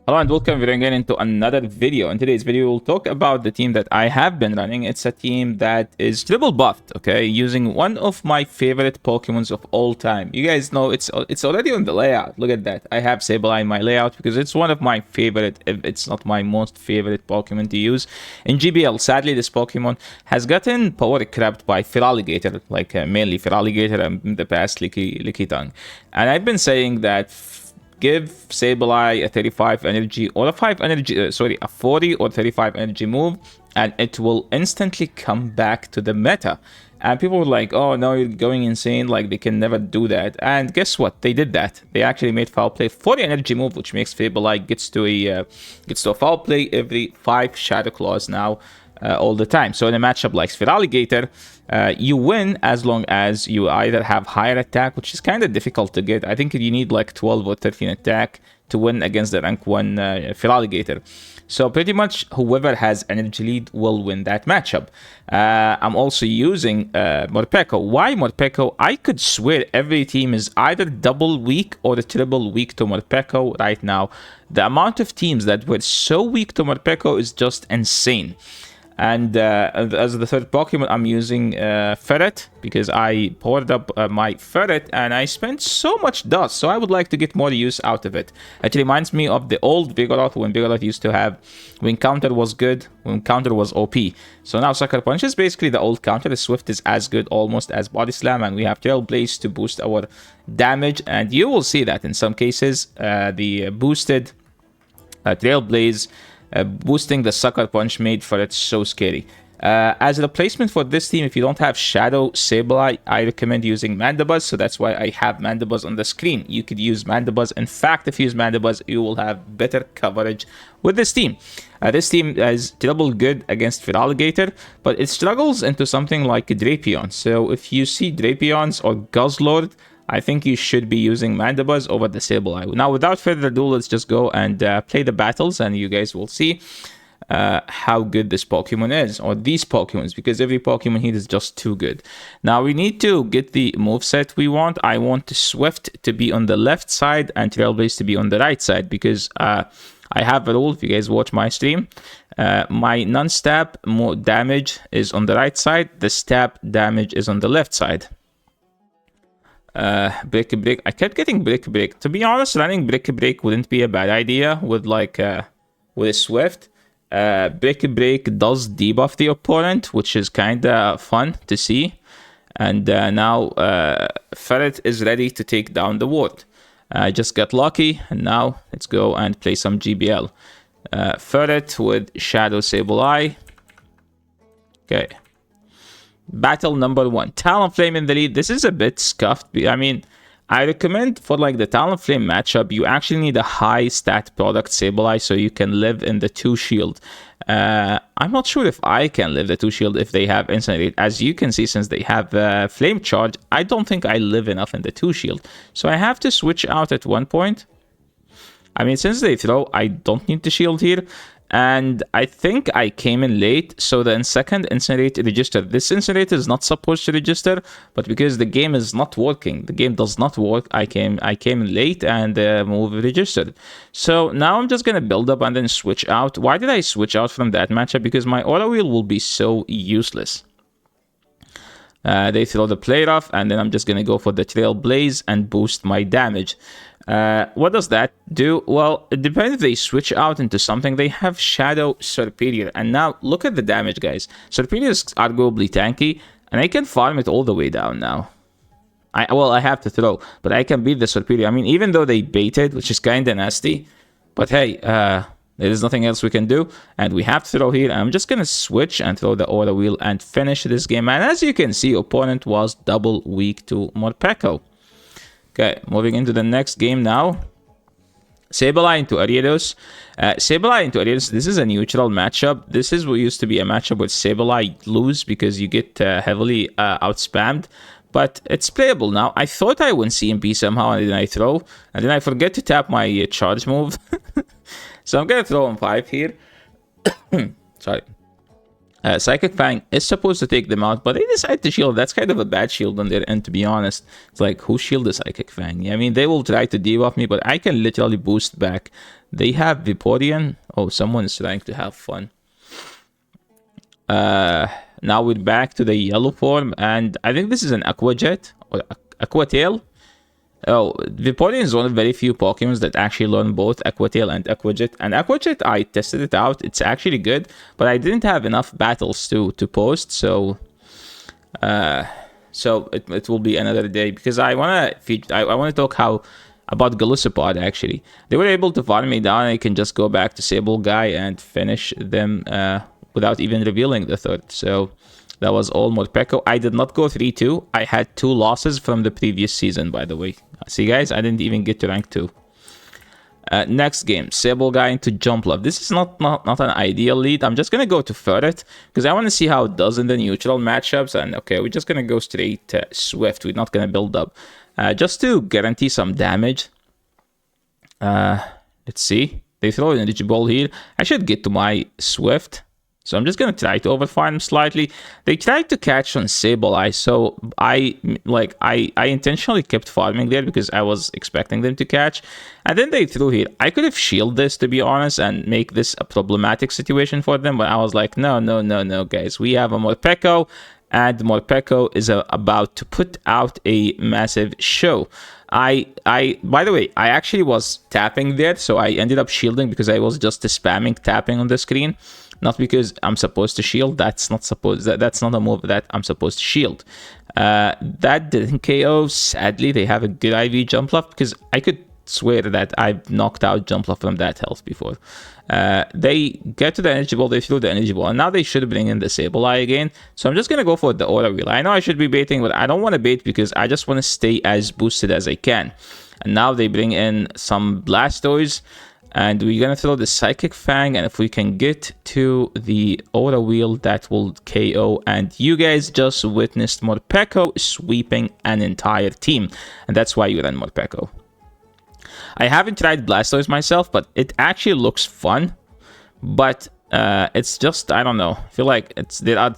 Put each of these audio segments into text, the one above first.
Hello and welcome again into another video. In today's video, we'll talk about the team that I have been running. It's a team that is triple buffed, okay, using one of my favorite Pokemons of all time. You guys know it's already on the layout. Look at that. I have Sableye in my layout because it's one of my favorite, if it's not my most favorite Pokemon to use in GBL. Sadly, this Pokemon has gotten power crept by Feraligatr, like mainly Feraligatr and in the past Lickitung. And I've been saying that give Sableye a 35 energy or a 5 energy, a 40 or 35 energy move, and it will instantly come back to the meta. And people were like, oh no, you're going insane, like they can never do that. And guess what? They did that. They actually made foul play 40 energy move, which makes Sableye gets to a foul play every 5 Shadow Claws now. All the time. So in a matchup like Feraligatr, you win as long as you either have higher attack, which is kind of difficult to get. I think you need like 12 or 13 attack to win against the rank 1 Feraligatr. So pretty much whoever has energy lead will win that matchup. I'm also using MORPEKO. Why MORPEKO? I could swear every team is either double weak or triple weak to MORPEKO right now. The amount of teams that were so weak to MORPEKO is just insane. And as the third Pokemon, I'm using Ferret because I poured up my Ferret and I spent so much dust. So I would like to get more use out of it. It reminds me of the old Vigoroth when Vigoroth used to have when counter was good, when counter was OP. So now Sucker Punch is basically the old counter. The Swift is as good almost as Body Slam, and we have Trailblaze to boost our damage. And you will see that in some cases, the boosted Trailblaze boosting the Sucker Punch made for it so scary. As a replacement for this team, if you don't have Shadow Sableye, I recommend using Mandibuzz. So that's why I have Mandibuzz on the screen. You could use Mandibuzz. In fact, if you use Mandibuzz, you will have better coverage with this team. This team is terrible good against Feraligatr, but it struggles into something like Drapion. So if you see Drapions or Guzzlord, I think you should be using Mandibuzz over the Sableye. Now, without further ado, let's just go and play the battles, and you guys will see how good this Pokemon is, or these Pokemons, because every Pokemon here is just too good. Now, we need to get the moveset we want. I want the Swift to be on the left side and Trailblaze to be on the right side, because I have a rule, if you guys watch my stream, my non-stab damage is on the right side, the stab damage is on the left side. Brick. I kept getting Brick. To be honest, running Brick wouldn't be a bad idea with like with a Swift. Brick does debuff the opponent, which is kind of fun to see. And now Ferret is ready to take down the ward. I just got lucky, and now let's go and play some GBL. Ferret with Shadow Sableye. Okay. Battle number 1. Talonflame in the lead. This is a bit scuffed. I mean, I recommend for like the Talonflame matchup, you actually need a high stat product Sableye so you can live in the 2 shield. I'm not sure if I can live the 2 shield if they have Incinerate. As you can see, since they have Flame Charge, I don't think I live enough in the 2 shield. So I have to switch out at one point. I mean, since they throw, I don't need the shield here. And I think I came in late, so the second Incinerate registered. This Incinerate is not supposed to register, but because the game is not working, the game does not work, I came in late and the move registered. So now I'm just gonna build up and then switch out. Why did I switch out from that matchup? Because my Aura Wheel will be so useless. They throw the Play Rough, and then I'm just gonna go for the Trailblaze and boost my damage. What does that do? Well, it depends if they switch out into something. They have Shadow Serperior, and now look at the damage, guys. Serperior is arguably tanky, and I can farm it all the way down now. I have to throw, but I can beat the Serperior. I mean, even though they baited, which is kind of nasty, but hey, there is nothing else we can do, and we have to throw here. I'm just gonna switch and throw the Aura Wheel and finish this game. And as you can see, opponent was double weak to MORPEKO. Okay, moving into the next game now. Sableye into Ariados. Sableye into Ariados, this is a neutral matchup. This is what used to be a matchup where Sableye lose because you get heavily outspammed. But it's playable now. I thought I win CMP somehow, and then I throw. And then I forget to tap my charge move. So I'm going to throw on 5 here. Sorry. Psychic Fang is supposed to take them out, but they decide to shield. That's kind of a bad shield on their end, to be honest. It's like, who shielded Psychic Fang? Yeah, I mean, they will try to debuff me, but I can literally boost back. They have Vaporeon. Oh, someone is trying to have fun. Now we're back to the yellow form, and I think this is an Aqua Jet or Aqua Tail. Oh, Vaporeon is one of very few Pokemons that actually learn both Aqua Tail and Aqua Jet. And Aqua Jet, I tested it out. It's actually good, but I didn't have enough battles to post, so it will be another day, because I wanna talk about Gallisopod. Actually, they were able to farm me down. I can just go back to Sable Guy and finish them without even revealing the third. So that was all Morpeko. I did not go 3-2. I had 2 losses from the previous season, by the way. See, guys, I didn't even get to rank 2. Next game, Sable Guy into Jumpluff. This is not an ideal lead. I'm just going to go to Ferret, because I want to see how it does in the neutral matchups. And, okay, we're just going to go straight to Swift. We're not going to build up. Just to guarantee some damage. Let's see. They throw an Energy Ball here. I should get to my Swift. So I'm just going to try to overfarm slightly. They tried to catch on Sableye, so I intentionally kept farming there because I was expecting them to catch. And then they threw here. I could have shielded this, to be honest, and make this a problematic situation for them, but I was like, no, guys. We have a Morpeko, and Morpeko is about to put out a massive show. By the way, I actually was tapping there, so I ended up shielding because I was just spamming tapping on the screen. Not because I'm supposed to shield. That's not a move that I'm supposed to shield. That didn't KO. Sadly, they have a good IV Jumpluff, because I could swear that I've knocked out Jumpluff from that health before. They get to the Energy Ball. They threw the Energy Ball, and now they should bring in the Sableye again. So I'm just gonna go for the Aura Wheel. I know I should be baiting, but I don't want to bait because I just want to stay as boosted as I can. And now they bring in some Blastoise. And we're going to throw the Psychic Fang, and if we can get to the Aura Wheel, that will KO. And you guys just witnessed Morpeko sweeping an entire team. And that's why you ran Morpeko. I haven't tried Blastoise myself, but it actually looks fun. But it's just, I don't know. I feel like there are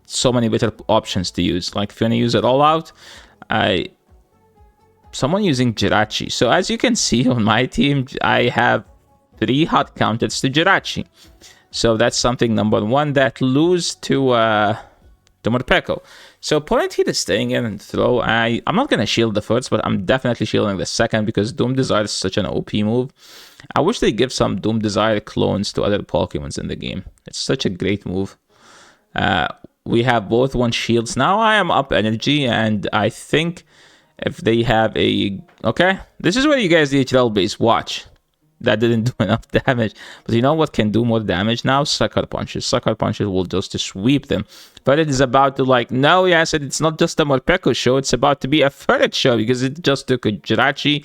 so many better options to use. Like, if you want to use it all out, someone using Jirachi. So as you can see on my team, I have 3 hot counters to Jirachi. So that's something number 1 that lose to Morpeko. So opponent here is staying in and throw. I'm not going to shield the first, but I'm definitely shielding the second because Doom Desire is such an OP move. I wish they give some Doom Desire clones to other Pokemons in the game. It's such a great move. We have both 1 shields. Now I am up energy, and I think if they have a... Okay, this is where you guys need Trail Base. Watch. That didn't do enough damage. But you know what can do more damage now? Sucker Punches. Sucker Punches will just sweep them. But it is about to like... No, yes, it's not just a Morpeko show. It's about to be a Ferret show because it just took a Jirachi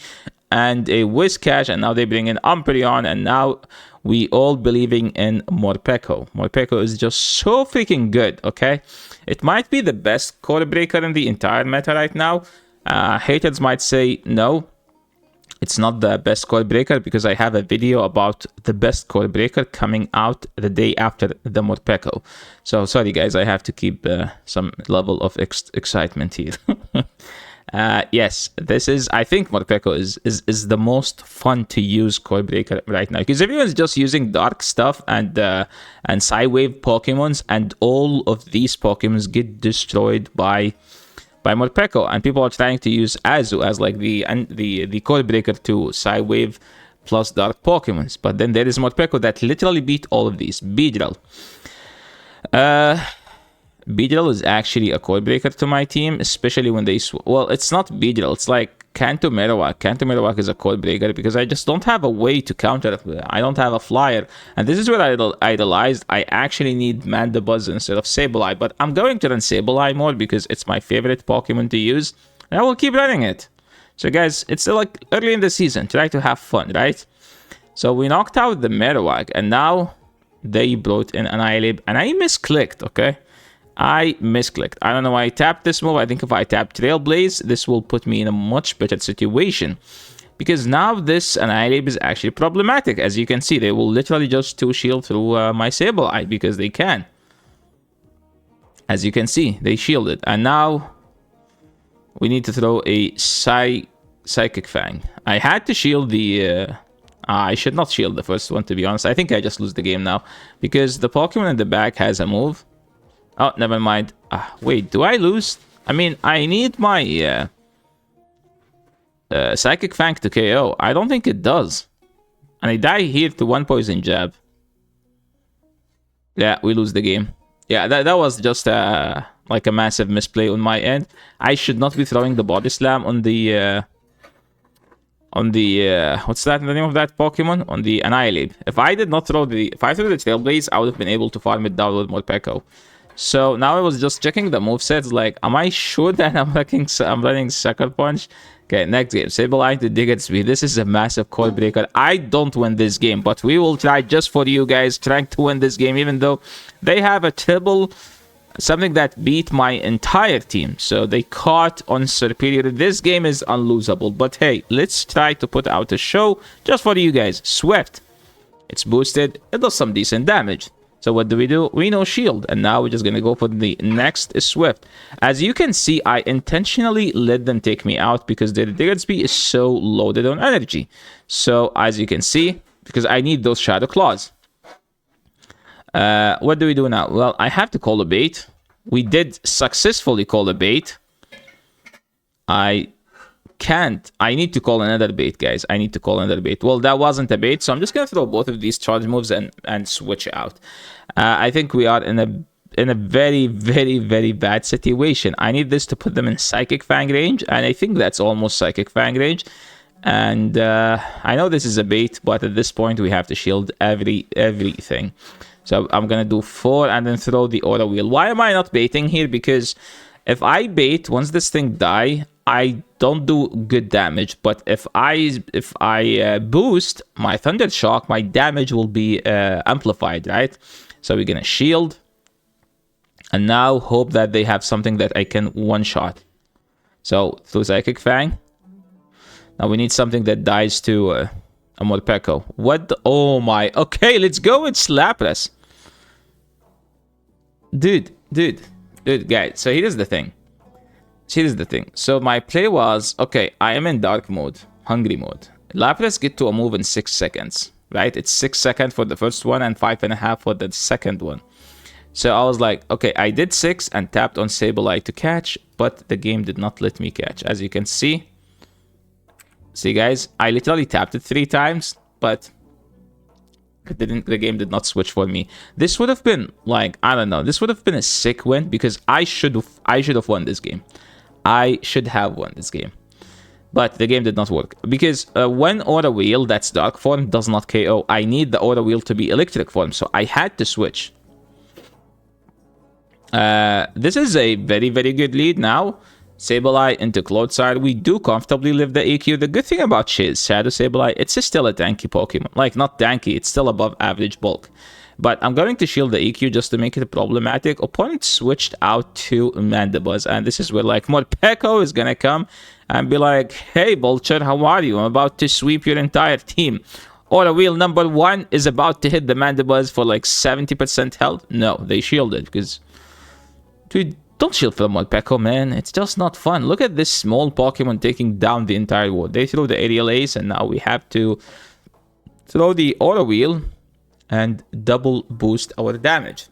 and a Whiscash, and now they bring in Umbreon, and now we all believing in Morpeko. Morpeko is just so freaking good, okay? It might be the best core breaker in the entire meta right now. Haters might say no, it's not the best core breaker, because I have a video about the best core breaker coming out the day after the Morpeko. So sorry guys, I have to keep some level of excitement here. Yes, this is, I think Morpeko is the most fun to use core breaker right now, because everyone's just using dark stuff and Psywave Pokemons, and all of these Pokemons get destroyed by Morpeko, and people are trying to use Azu as like the core breaker to Psywave plus dark Pokemons. But then there is Morpeko that literally beat all of these. Beedrill. Beedrill is actually a core breaker to my team, especially when they... Well, it's not Beedrill, it's like Kanto Marowak. Kanto Marowak is a core breaker because I just don't have a way to counter it. I don't have a flyer. And this is where I idolized. I actually need Mandibuzz instead of Sableye. But I'm going to run Sableye more because it's my favorite Pokemon to use. And I will keep running it. So guys, it's still like early in the season. Try to have fun, right? So we knocked out the Marowak. And now they brought in Annihilate. And I misclicked, okay? I misclicked. I don't know why I tapped this move. I think if I tap Trailblaze, this will put me in a much better situation. Because now this Annihilate is actually problematic. As you can see, they will literally just 2-shield through my Sableye because they can. As you can see, they shielded. And now we need to throw a Psychic Fang. I had to shield the... I should not shield the first one, to be honest. I think I just lose the game now. Because the Pokemon in the back has a move. Oh, never mind. Wait, do I lose? I mean, I need my Psychic Fang to KO. I don't think it does. And I die here to one poison jab. Yeah, we lose the game. Yeah, that was just like a massive misplay on my end. I should not be throwing the Body Slam on the what's that, the name of that Pokemon? On the Annihilate. If I did not throw the... If I threw the Trailblaze, I would have been able to farm it down with Morpeko. So now I was just checking the movesets, like, am I sure that I'm running Sucker Punch? Okay, next game. Sableye to Diggersby. This is a massive core breaker. I don't win this game, but we will try just for you guys, trying to win this game, even though they have a triple... Something that beat my entire team. So they caught on superior. This game is unlosable. But hey, let's try to put out a show just for you guys. Swift. It's boosted. It does some decent damage. So what do? We know shield. And now we're just going to go for the next Swift. As you can see, I intentionally let them take me out because the Diggersby is so loaded on energy. So as you can see, because I need those Shadow Claws. What do we do now? Well, I have to call a bait. We did successfully call a bait. I can't. I need to call another bait, guys. I need to call another bait. Well, that wasn't a bait, so I'm just going to throw both of these charge moves and switch out. I think we are in a very, very, very bad situation. I need this to put them in Psychic Fang range, and I think that's almost Psychic Fang range. And I know this is a bait, but at this point, we have to shield everything. So I'm going to do 4 and then throw the Aura Wheel. Why am I not baiting here? Because if I bait, once this thing die, I don't do good damage. But if I boost my Thunder Shock, my damage will be amplified, right? So we're going to shield. And now hope that they have something that I can one-shot. So through Psychic Fang. Now we need something that dies to a Morpeko. What the... Oh my... Okay, let's go with Lapras. Dude, guys. So here's the thing. So my play was, okay, I am in dark mode, hungry mode. Lapras get to a move in 6 seconds, right? It's 6 seconds for the first one and 5.5 for the second one. So I was like, okay, I did 6 and tapped on Sableye to catch, but the game did not let me catch. As you can see, guys, I literally tapped it 3 times, but the game did not switch for me. This would have been like, I don't know, this would have been a sick win because I should have won this game. I should have won this game. But the game did not work because when Aura Wheel, that's Dark form, does not KO, I need the Aura Wheel to be Electric form, so I had to switch. This is a very, very good lead now. Sableye into Clodsire. We do comfortably live the EQ. The good thing about Shadow Sableye, it's still a tanky Pokemon. Like, not tanky, it's still above average bulk. But I'm going to shield the EQ just to make it problematic. Opponent switched out to Mandibuzz. And this is where, like, Morpeko is going to come and be like, hey, Vulture, how are you? I'm about to sweep your entire team. Aura Wheel number 1 is about to hit the Mandibuzz for, like, 70% health. No, they shielded because... Dude, don't shield from Morpeko, man. It's just not fun. Look at this small Pokemon taking down the entire world. They threw the Aerial Ace, and now we have to throw the Aura Wheel and double boost our damage.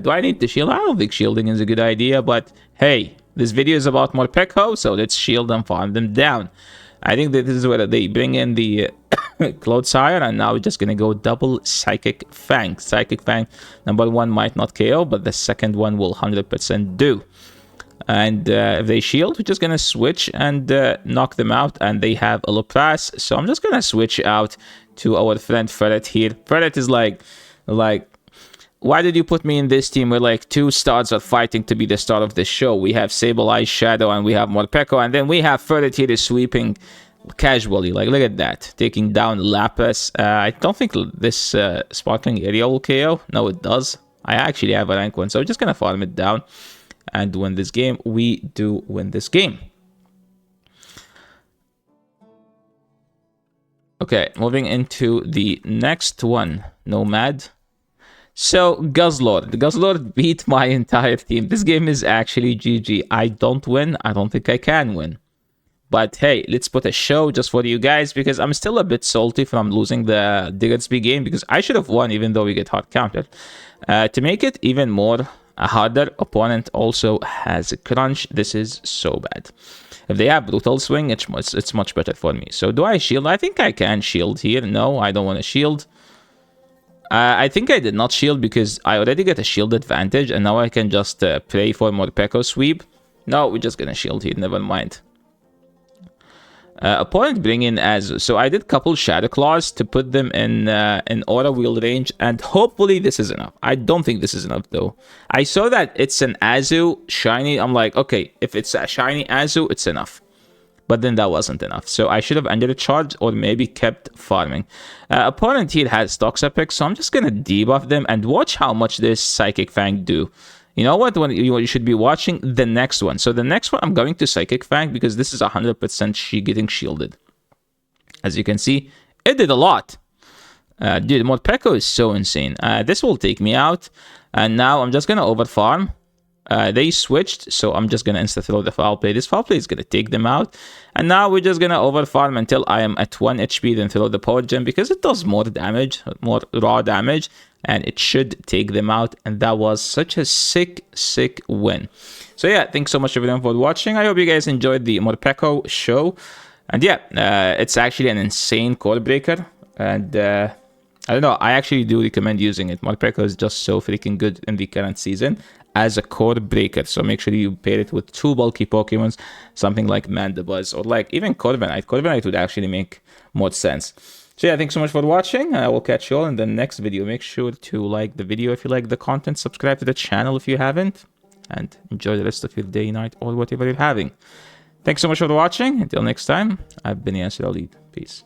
Do I need to shield? I don't think shielding is a good idea, but hey, this video is about Morpeko, so let's shield them, farm them down. I think that this is where they bring in the Clodsire, and now we're just going to go double Psychic Fang. Psychic Fang, number 1 might not KO, but the second one will 100% do. And if they shield, we're just going to switch and knock them out, and they have a Lapras. So I'm just going to switch out to our friend Ferret here. Ferret is like, why did you put me in this team where like 2 stars are fighting to be the star of the show? We have Sableye, Shadow, and we have Morpeko, and then we have Ferret here is sweeping casually. Like, look at that, taking down Lapras. I don't think this Sparkling Area will KO. No, it does. I actually have a rank 1, so I'm just gonna farm it down and win this game. We do win this game. Okay, moving into the next one. Nomad. So, Guzzlord beat my entire team. This game is actually GG. I don't win. I don't think I can win. But hey, let's put a show just for you guys because I'm still a bit salty from losing the Diggersby game because I should have won even though we get hard countered. To make it even more harder, opponent also has a crunch. This is so bad. If they have brutal swing, it's much better for me. So do I shield? I think I can shield here. No, I don't want to shield. I think I did not shield because I already get a shield advantage and now I can just pray for MORPEKO sweep. No, we're just gonna shield here, never mind. Opponent bring in Azu. So I did couple Shadow Claws to put them in Aura Wheel range, and hopefully this is enough. I don't think this is enough though. I saw that it's an Azu shiny. I'm like, okay, if it's a shiny Azu, it's enough. But then that wasn't enough. So I should have undercharged or maybe kept farming. Opponent here has Toxapex, so I'm just gonna debuff them and watch how much this Psychic Fang do. You know what? You should be watching the next one. So the next one, I'm going to Psychic Fang because this is 100% getting shielded. As you can see, it did a lot. Dude, MORPEKO is so insane. This will take me out. And now I'm just going to overfarm. They switched, so I'm just going to insta-throw the foul play. This foul play is going to take them out. And now we're just going to overfarm until I am at 1 HP, then throw the power gem because it does more damage, more raw damage. And it should take them out. And that was such a sick win. So yeah, thanks so much everyone for watching. I hope you guys enjoyed the MORPEKO show. And yeah, it's actually an insane core breaker. And I don't know, I actually do recommend using it. MORPEKO is just so freaking good in the current season as a core breaker. So make sure you pair it with 2 bulky Pokemons, something like Mandibuzz or like even Corviknight. Corviknight would actually make more sense. So yeah, thanks so much for watching. I will catch you all in the next video. Make sure to like the video if you like the content. Subscribe to the channel if you haven't. And enjoy the rest of your day, night, or whatever you're having. Thanks so much for watching. Until next time, I've been Yasser Ali. Peace.